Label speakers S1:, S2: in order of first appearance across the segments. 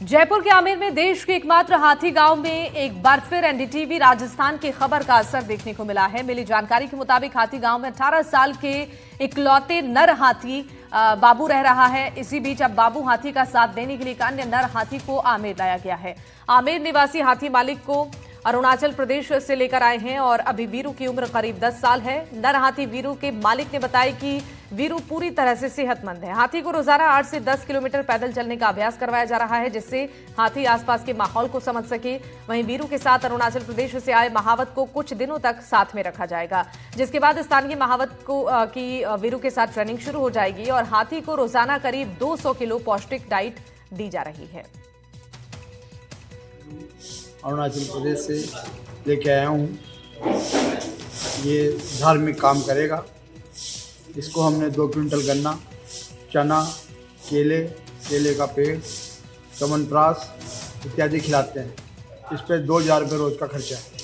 S1: जयपुर के आमेर में देश के एकमात्र हाथी गांव में एक बार फिर एनडीटीवी राजस्थान की खबर का असर देखने को मिला है। मिली जानकारी के मुताबिक हाथी गांव में 18 साल के इकलौते नर हाथी बाबू रह रहा है। इसी बीच अब बाबू हाथी का साथ देने के लिए एक अन्य नर हाथी को आमेर लाया गया है। आमेर निवासी हाथी मालिक को अरुणाचल प्रदेश से लेकर आए हैं और अभी वीरू की उम्र करीब 10 साल है। नर हाथी वीरू के मालिक ने बताया कि वीरू पूरी तरह से सेहतमंद है। हाथी को रोजाना 8 से 10 किलोमीटर पैदल चलने का अभ्यास करवाया जा रहा है, जिससे हाथी आसपास के माहौल को समझ सके। वहीं वीरू के साथ अरुणाचल प्रदेश से आए महावत को कुछ दिनों तक साथ में रखा जाएगा, जिसके बाद स्थानीय महावत की वीरू के साथ ट्रेनिंग शुरू हो जाएगी और हाथी को रोजाना करीब 200 किलो पौष्टिक डाइट दी जा रही है।
S2: अरुणाचल प्रदेश से लेके आया हूँ। ये धार्मिक काम करेगा। इसको हमने 2 क्विंटल गन्ना, चना, केले का पेड़, चमनप्राश इत्यादि खिलाते हैं। इस पर 2000 रुपये रोज का खर्चा है।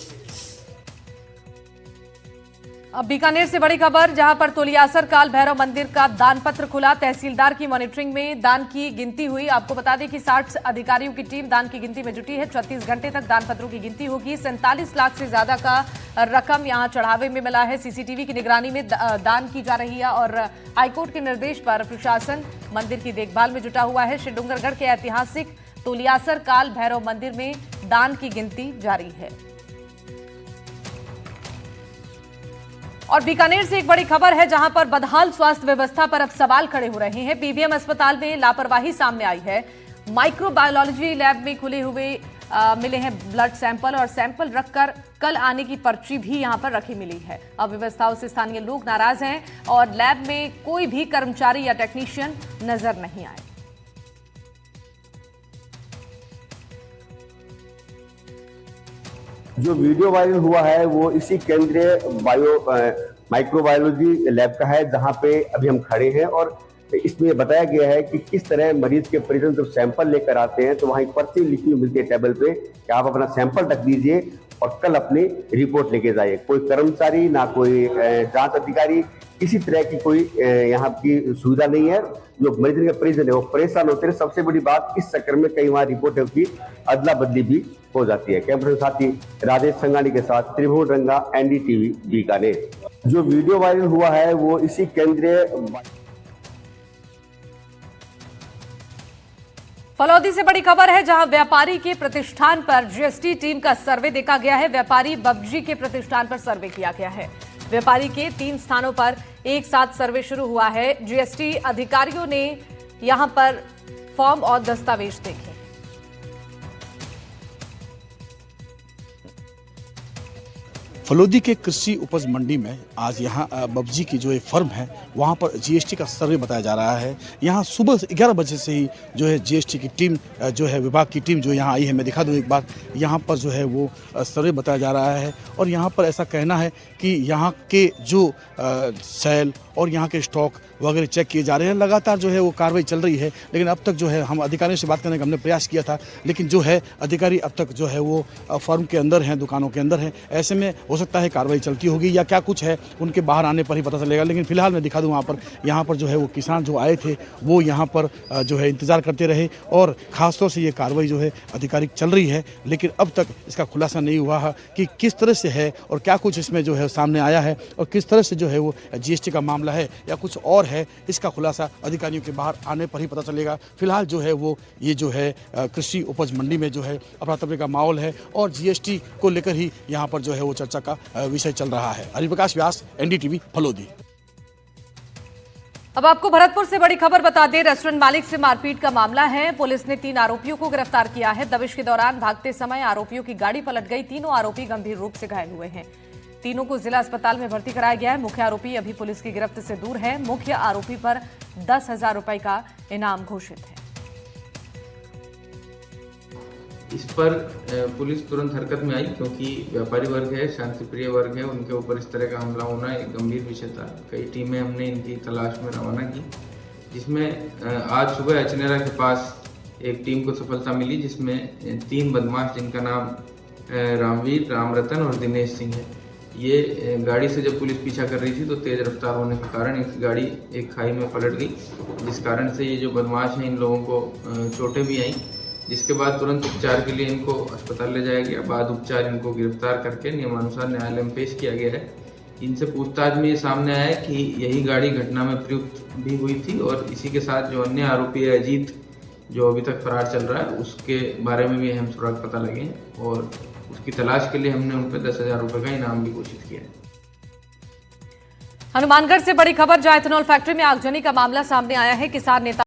S1: अब बीकानेर से बड़ी खबर, जहां पर तोलियासर काल भैरव मंदिर का दान पत्र खुला। तहसीलदार की मॉनिटरिंग में दान की गिनती हुई। आपको बता दें कि 60 अधिकारियों की टीम दान की गिनती में जुटी है। 36 घंटे तक दान पत्रों की गिनती होगी। 47 लाख से ज्यादा का रकम यहां चढ़ावे में मिला है। सीसीटीवी की निगरानी में दान की जा रही है और हाईकोर्ट के निर्देश पर प्रशासन मंदिर की देखभाल में जुटा हुआ है। श्री डूंगरगढ़ के ऐतिहासिक तोलियासर काल भैरव मंदिर में दान की गिनती जारी है। और बीकानेर से एक बड़ी खबर है, जहां पर बदहाल स्वास्थ्य व्यवस्था पर अब सवाल खड़े हो रहे हैं। बीबीएम अस्पताल में लापरवाही सामने आई है। माइक्रोबायोलॉजी लैब में खुले हुए मिले हैं ब्लड सैंपल और सैंपल रखकर कल आने की पर्ची भी यहां पर रखी मिली है। अव्यवस्थाओं से स्थानीय लोग नाराज हैं और लैब में कोई भी कर्मचारी या टेक्नीशियन नजर नहीं आए।
S3: जो वीडियो वायरल हुआ है वो इसी केंद्रीय माइक्रोबायोलॉजी लैब का है, जहां पे अभी हम खड़े हैं। और इसमें बताया गया है कि किस तरह मरीज के परिजन जब सैंपल लेकर आते हैं तो वहां एक पर्ची लिखी हुई मिलती है टेबल पे कि आप अपना सैंपल रख दीजिए और कल अपनी रिपोर्ट लेके जाइए। कोई कर्मचारी ना कोई जांच अधिकारी, किसी तरह की कोई यहाँ की सुविधा नहीं है। जो मरीज के परिजन है वो परेशान होते हैं। सबसे बड़ी बात, इस चक्कर में कई वहां रिपोर्ट की अदला बदली भी हो जाती है। कैमरे के साथी राजेश संगानी के साथ त्रिभुवन रंगा, एनडीटीवी बीकानेर। जो वीडियो वायरल हुआ है वो इसी केंद्रीय
S1: फलौदी से बड़ी खबर है, जहां व्यापारी के प्रतिष्ठान पर जीएसटी टीम का सर्वे देखा गया है। व्यापारी बब्जी के प्रतिष्ठान पर सर्वे किया गया है। व्यापारी के 3 स्थानों पर एक साथ सर्वे शुरू हुआ है। जीएसटी अधिकारियों ने यहां पर फॉर्म और दस्तावेज देखे।
S4: फलोदी के कृषि उपज मंडी में आज यहाँ बब्जी की जो एक फर्म है वहाँ पर जीएसटी का सर्वे बताया जा रहा है। यहाँ सुबह 11 बजे से ही जो है जीएसटी की टीम जो है विभाग की टीम जो यहाँ आई है। मैं दिखा दूँ एक बार, यहाँ पर जो है वो सर्वे बताया जा रहा है और यहाँ पर ऐसा कहना है कि यहाँ के जो सेल और यहाँ के स्टॉक वगैरह चेक किए जा रहे हैं। लगातार जो है वो कार्रवाई चल रही है, लेकिन अब तक जो है हम अधिकारियों से बात करने का हमने प्रयास किया था, लेकिन जो है अधिकारी अब तक जो है वो फर्म के अंदर हैं, दुकानों के अंदर हैं। ऐसे में हो सकता है कार्रवाई चलती होगी या क्या कुछ है उनके बाहर आने पर ही पता चलेगा। लेकिन फिलहाल मैं दिखा दूँ यहाँ पर जो है वो किसान जो आए थे वो यहाँ पर जो है इंतजार करते रहे और खासतौर से ये कार्रवाई जो है आधिकारिक चल रही है, लेकिन अब तक इसका खुलासा नहीं हुआ है कि किस तरह से है और क्या कुछ इसमें जो है सामने आया है और किस तरह से जो है वो जीएसटी का मामला है या कुछ और है। इसका खुलासा अधिकारियों के बाहर आने पर ही पता चलेगा। फिलहाल जो है वो ये जो है कृषि उपज मंडी में जो है अफरा तफरी का माहौल है और जीएसटी को लेकर ही यहाँ पर जो है वो चर्चा का विषय चल रहा है। हरिप्रकाश व्यास, एनडीटीवी फलोदी।
S1: अब आपको भरतपुर से बड़ी खबर बता दें। रेस्टोरेंट मालिक से मारपीट का मामला है। पुलिस ने 3 आरोपियों को गिरफ्तार किया है। दबिश के दौरान भागते समय आरोपियों की गाड़ी पलट गई। तीनों आरोपी गंभीर रूप से घायल हुए हैं। तीनों को जिला अस्पताल में भर्ती कराया गया है। मुख्य आरोपी अभी पुलिस की गिरफ्त से दूर है। मुख्य आरोपी पर 10,000 रुपए का इनाम घोषित है।
S5: इस पर पुलिस तुरंत हरकत में आई, क्योंकि व्यापारी वर्ग है, शांतिप्रिय वर्ग है, उनके ऊपर इस तरह का हमला होना एक गंभीर विषय था। कई टीमें हमने इनकी तलाश में रवाना की, जिसमें आज सुबह अचनेरा के पास एक टीम को सफलता मिली, जिसमें 3 बदमाश जिनका नाम रामवीर, रामरतन और दिनेश सिंह है। ये गाड़ी से जब पुलिस पीछा कर रही थी तो तेज रफ्तार होने के कारण इस गाड़ी एक खाई में पलट गई, जिस कारण से ये जो बदमाश हैं इन लोगों को चोटें भी आईं। जिसके बाद तुरंत उपचार के लिए इनको अस्पताल ले जाया गया। बाद उपचार इनको गिरफ्तार करके नियमानुसार न्यायालय में पेश किया गया है। इनसे पूछताछ में ये सामने आया है कि यही गाड़ी घटना में प्रयुक्त भी हुई थी और इसी के साथ जो अन्य आरोपी है अजीत, जो अभी तक फरार चल रहा है, उसके बारे में भी अहम सुराग पता लगे हैं और उसकी तलाश के लिए हमने उन पर 10,000 रुपये का इनाम भी घोषित किया है।
S1: हनुमानगढ़ से बड़ी खबर, जहां इथेनॉल फैक्ट्री में आगजनी का मामला सामने आया है। किसान नेता